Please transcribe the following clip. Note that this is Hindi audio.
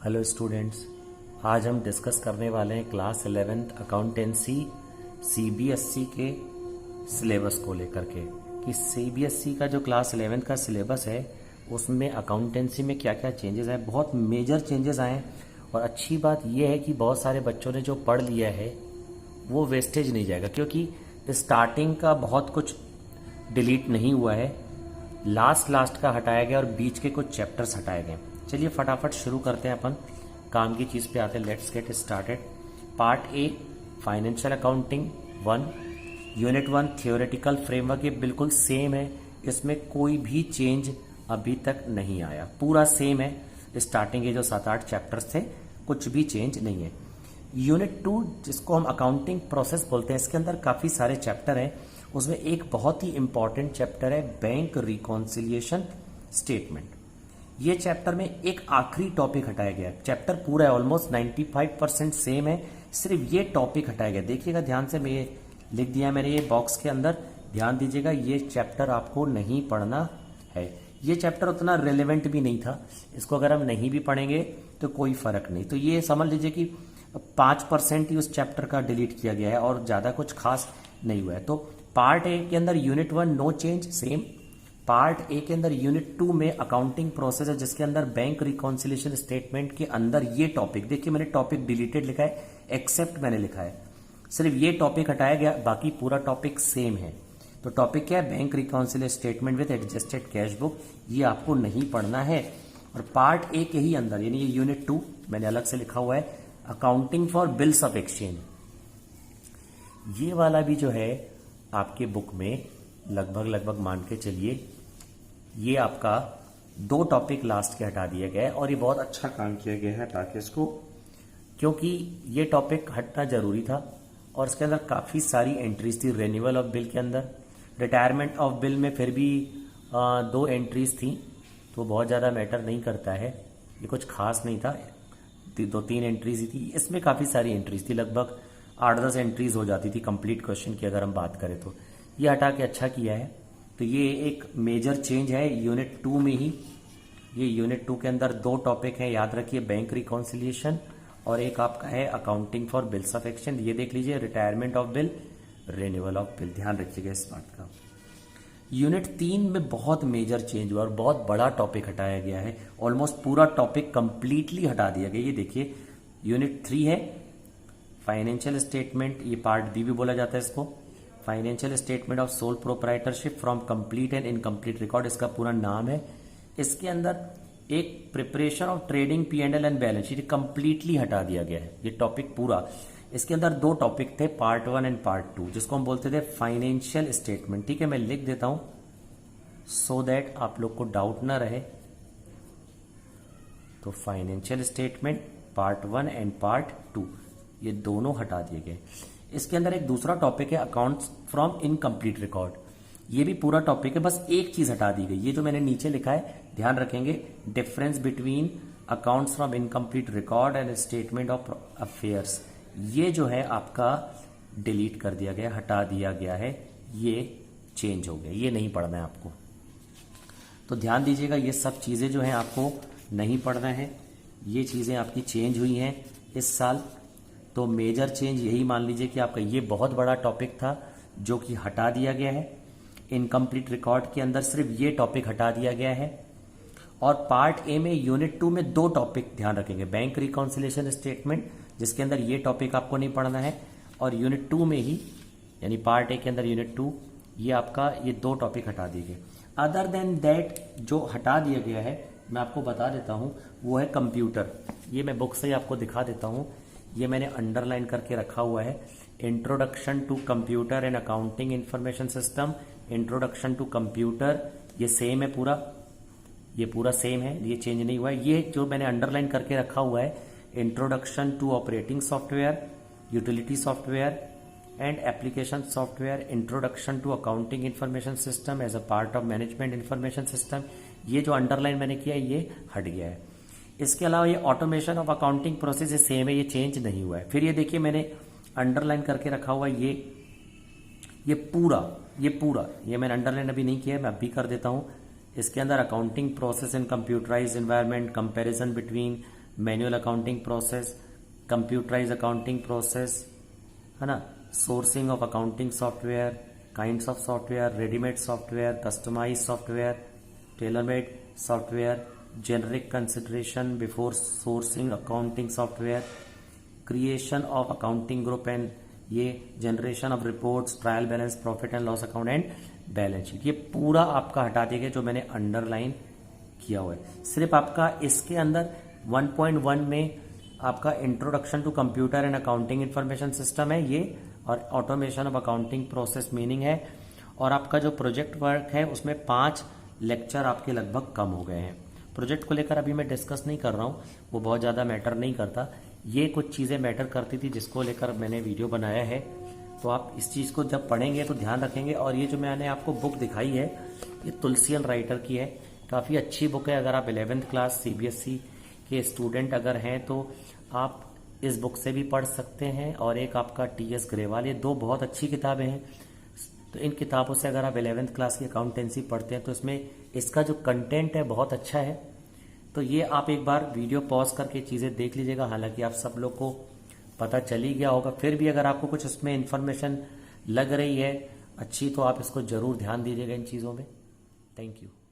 हेलो स्टूडेंट्स, आज हम डिस्कस करने वाले हैं क्लास 11th अकाउंटेंसी सीबीएसई के सिलेबस को लेकर के कि सीबीएसई का जो क्लास 11th का सिलेबस है उसमें अकाउंटेंसी में क्या क्या चेंजेस आए। बहुत मेजर चेंजेस आए हैं और अच्छी बात यह है कि बहुत सारे बच्चों ने जो पढ़ लिया है वो वेस्टेज नहीं जाएगा, क्योंकि स्टार्टिंग का बहुत कुछ डिलीट नहीं हुआ है, लास्ट का हटाया गया और बीच के कुछ चैप्टर्स हटाए गए। चलिए फटाफट शुरू करते हैं, अपन काम की चीज़ पे आते हैं। Let's get started. Part a financial accounting 1 unit 1 theoretical framework, ये बिल्कुल सेम है, इसमें कोई भी चेंज अभी तक नहीं आया, पूरा सेम है। स्टार्टिंग के जो 7-8 चैप्टर्स थे कुछ भी चेंज नहीं है। यूनिट 2 जिसको हम अकाउंटिंग प्रोसेस बोलते हैं, इसके अंदर काफ़ी सारे चैप्टर हैं। उसमें एक बहुत ही इंपॉर्टेंट चैप्टर है बैंक रिकॉन्सिलिएशन स्टेटमेंट। ये चैप्टर में एक आखिरी टॉपिक हटाया गया है। चैप्टर पूरा है, ऑलमोस्ट 95% सेम है, सिर्फ ये टॉपिक हटाया गया। देखिएगा ध्यान से, मैं ये लिख दिया मैंने ये बॉक्स के अंदर, ध्यान दीजिएगा, ये चैप्टर आपको नहीं पढ़ना है। ये चैप्टर उतना रेलेवेंट भी नहीं था, इसको अगर हम नहीं भी पढ़ेंगे तो कोई फर्क नहीं। तो ये समझ लीजिए कि 5% ही उस चैप्टर का डिलीट किया गया है और ज़्यादा कुछ खास नहीं हुआ है। तो पार्ट ए के अंदर unit 1 no change same. Part A के अंदर यूनिट 2 में अकाउंटिंग प्रोसेस है, जिसके अंदर बैंक रिकॉन्सिलिएशन स्टेटमेंट के अंदर ये टॉपिक, देखिए मैंने टॉपिक डिलीटेड लिखा है, एक्सेप्ट मैंने लिखा है, सिर्फ ये टॉपिक हटाया गया, बाकी पूरा टॉपिक सेम है। तो टॉपिक क्या है? Bank reconciliation statement with adjusted cash book, ये आपको नहीं पढ़ना है। और पार्ट ए के ही अंदर यानी ये यूनिट 2 मैंने अलग से लिखा हुआ है, accounting for bills of exchange, ये वाला भी जो है आपके बुक में लगभग मान के चलिए ये आपका 2 टॉपिक लास्ट के हटा दिया गया है। और ये बहुत अच्छा काम किया गया है ताकि इसको, क्योंकि ये टॉपिक हटना जरूरी था और इसके अंदर काफ़ी सारी एंट्रीज थी। रेन्यूअल ऑफ बिल के अंदर, रिटायरमेंट ऑफ बिल में फिर भी 2 एंट्रीज थी, तो बहुत ज़्यादा मैटर नहीं करता है, ये कुछ खास नहीं था, 2-3 एंट्रीज ही थी। इसमें काफ़ी सारी एंट्रीज थी, लगभग 8-10 एंट्रीज हो जाती थी कंप्लीट क्वेश्चन की अगर हम बात करें तो। ये हटा के अच्छा किया है। तो ये एक मेजर चेंज है यूनिट 2 में ही। ये यूनिट 2 के अंदर 2 टॉपिक हैं, याद रखिए, बैंक रिकॉन्सिलिएशन और एक आपका है accounting for bills of exchange. ये देख लीजिए, retirement of bill, renewal of bill, ध्यान रखिएगा इस बात का। यूनिट 3 में बहुत मेजर चेंज हुआ और बहुत बड़ा टॉपिक हटाया गया है, ऑलमोस्ट पूरा टॉपिक कंप्लीटली हटा दिया गया। ये देखिए यूनिट 3 है फाइनेंशियल स्टेटमेंट, ये पार्ट बी भी बोला जाता है इसको, financial statement of sole proprietorship from complete and incomplete record, इसका पूरा नाम है। इसके अंदर एक preparation of trading P&L and balance sheet completely हटा दिया गया है, ये टॉपिक पूरा। इसके अंदर 2 टॉपिक थे, पार्ट 1 एंड पार्ट 2, जिसको हम बोलते थे फाइनेंशियल स्टेटमेंट। ठीक है, मैं लिख देता हूं सो दैट आप लोग को डाउट ना रहे। तो financial statement part 1 and part 2 ये दोनों हटा दिए गए। इसके अंदर एक दूसरा टॉपिक है अकाउंट्स फ्रॉम इनकम्प्लीट रिकॉर्ड, ये भी पूरा टॉपिक है, बस एक चीज हटा दी गई, ये जो मैंने नीचे लिखा है, ध्यान रखेंगे, difference between accounts from incomplete record and statement of affairs, ये जो है आपका डिलीट कर दिया गया, हटा दिया गया है, ये चेंज हो गया, ये नहीं पढ़ना है आपको। तो ध्यान दीजिएगा, ये सब चीजें जो है आपको नहीं पढ़ना है, ये चीजें आपकी चेंज हुई हैं इस साल। तो मेजर चेंज यही मान लीजिए कि आपका ये बहुत बड़ा टॉपिक था जो कि हटा दिया गया है। इनकम्प्लीट रिकॉर्ड के अंदर सिर्फ ये टॉपिक हटा दिया गया है। और पार्ट ए में यूनिट 2 में 2 टॉपिक ध्यान रखेंगे, बैंक रिकॉन्सिलिएशन स्टेटमेंट जिसके अंदर ये टॉपिक आपको नहीं पढ़ना है, और यूनिट 2 में ही यानी पार्ट ए के अंदर यूनिट 2 ये आपका ये 2 टॉपिक हटा दिए गए। अदर देन दैट जो हटा दिया गया है मैं आपको बता देता हूं, वो है कंप्यूटर। ये मैं बुक से ही आपको दिखा देता हूं, ये मैंने अंडरलाइन करके रखा हुआ है, introduction to computer and accounting information system, introduction to computer, ये सेम है पूरा, ये पूरा सेम है, ये चेंज नहीं हुआ है। ये जो मैंने अंडरलाइन करके रखा हुआ है, introduction to operating software, utility software and application software, introduction to accounting information system as a part of management information system, ये जो अंडरलाइन मैंने किया है ये हट गया है। इसके अलावा ये ऑटोमेशन ऑफ अकाउंटिंग प्रोसेस ये सेम है, ये चेंज नहीं हुआ है। फिर ये देखिए मैंने अंडरलाइन करके रखा हुआ है, ये पूरा ये मैंने अंडरलाइन अभी नहीं किया है, मैं अभी कर देता हूं। इसके अंदर accounting process in computerized environment, comparison between manual accounting process, computerize accounting process, है ना, sourcing of accounting software, kinds of software, readymade software, customize software, tailor made software, generic consideration before sourcing accounting software, creation of accounting group and ये generation of reports, trial balance, profit and loss account and balance sheet. ये पूरा आपका हटा देगा जो मैंने अंडरलाइन किया हुआ है। सिर्फ आपका इसके अंदर 1.1 में आपका introduction to computer and accounting information system है ये, और automation of accounting process meaning है। और आपका जो प्रोजेक्ट वर्क है उसमें 5 लेक्चर आपके लगभग कम हो गए हैं। प्रोजेक्ट को लेकर अभी मैं डिस्कस नहीं कर रहा हूँ, वो बहुत ज़्यादा मैटर नहीं करता। ये कुछ चीज़ें मैटर करती थी जिसको लेकर मैंने वीडियो बनाया है। तो आप इस चीज़ को जब पढ़ेंगे तो ध्यान रखेंगे। और ये जो मैंने आपको बुक दिखाई है ये तुलसियन राइटर की है, काफ़ी अच्छी बुक है। अगर आप 11th क्लास CBSE के स्टूडेंट अगर हैं तो आप इस बुक से भी पढ़ सकते हैं। और एक आपका TS ग्रेवाल, ये 2 बहुत अच्छी किताबें हैं। तो इन किताबों से अगर आप 11th क्लास की अकाउंटेंसी पढ़ते हैं तो इसमें इसका जो कंटेंट है बहुत अच्छा है। तो ये आप एक बार वीडियो पॉज करके चीज़ें देख लीजिएगा। हालांकि आप सब लोग को पता चल ही गया होगा, फिर भी अगर आपको कुछ इसमें इन्फॉर्मेशन लग रही है अच्छी तो आप इसको ज़रूर ध्यान दीजिएगा इन चीज़ों में। Thank you.